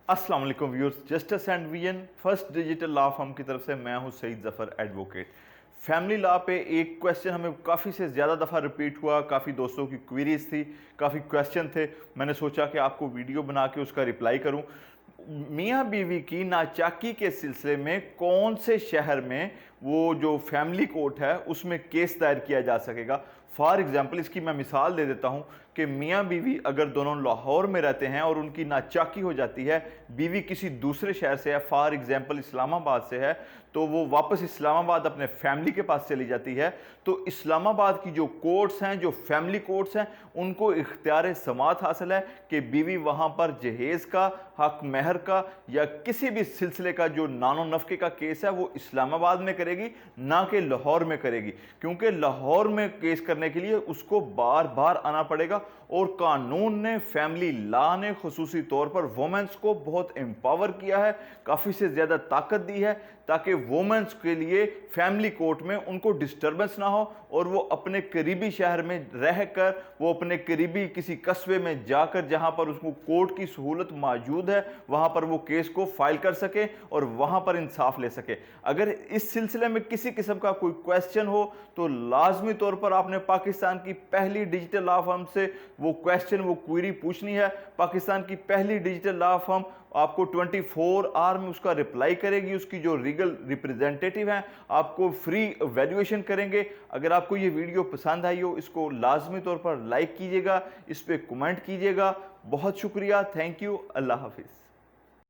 अस्सलाम वालेकुम viewers, justice and VN first digital law firm की तरफ से मैं हूं Saeed Zafar advocate. Family law पे एक क्वेश्चन हमें काफ़ी से ज़्यादा दफ़ा रिपीट हुआ, काफ़ी दोस्तों की क्वेरीज थी, काफ़ी क्वेश्चन थे। मैंने सोचा कि आपको वीडियो बना के उसका रिप्लाई करूं। मियाँ बीवी की नाचाकी के सिलसिले में कौन से शहर में वो जो फैमिली कोर्ट है उसमें केस दायर किया जा सकेगा। फॉर एग्जांपल इसकी मैं मिसाल दे देता हूं कि मियाँ बीवी अगर दोनों लाहौर में रहते हैं और उनकी नाचाकी हो जाती है, बीवी किसी दूसरे शहर से है, फॉर एग्जांपल इस्लामाबाद से है, तो वो वापस इस्लामाबाद अपने फैमिली के पास चली जाती है, तो इस्लामाबाद की जो कोर्ट्स हैं, जो फैमिली कोर्ट्स हैं, उनको इख्तियार समात हासिल है कि बीवी वहाँ पर जहेज़ का, हक महर का या किसी भी सिलसिले का जो नानो नफ़के का केस है वो इस्लामाबाद में करेगी, ना कि लाहौर में करेगी। क्योंकि लाहौर में केस करने के लिए उसको बार बार आना पड़ेगा और कानून ने, फैमिली लॉ ने खुसूसी तौर पर वोमेंस को बहुत एम्पावर किया है, काफ़ी से ज़्यादा ताकत दी है ताकि वोमेंस के लिए फैमिली कोर्ट में उनको डिस्टर्बेंस ना हो और वो अपने करीबी शहर में रहकर, वो अपने करीबी किसी कस्बे में जाकर जहां पर उसको कोर्ट की सहूलत मौजूद है वहां पर वो केस को फाइल कर सके और वहां पर इंसाफ ले सके। अगर इस सिलसिले में किसी किस्म का कोई क्वेश्चन हो तो लाजमी तौर पर आपने पाकिस्तान की पहली डिजिटल लॉ फर्म से वो क्वेश्चन, वो क्वेरी पूछनी है। पाकिस्तान की पहली डिजिटल लॉ फर्म आपको 24 आवर में उसका रिप्लाई करेगी। उसकी जो लीगल रिप्रेजेंटेटिव हैं आपको फ्री वैल्यूएशन करेंगे। अगर आपको ये वीडियो पसंद आई हो, इसको लाजमी तौर पर लाइक कीजिएगा, इस पर कमेंट कीजिएगा। बहुत शुक्रिया, थैंक यू, अल्लाह हाफिज़।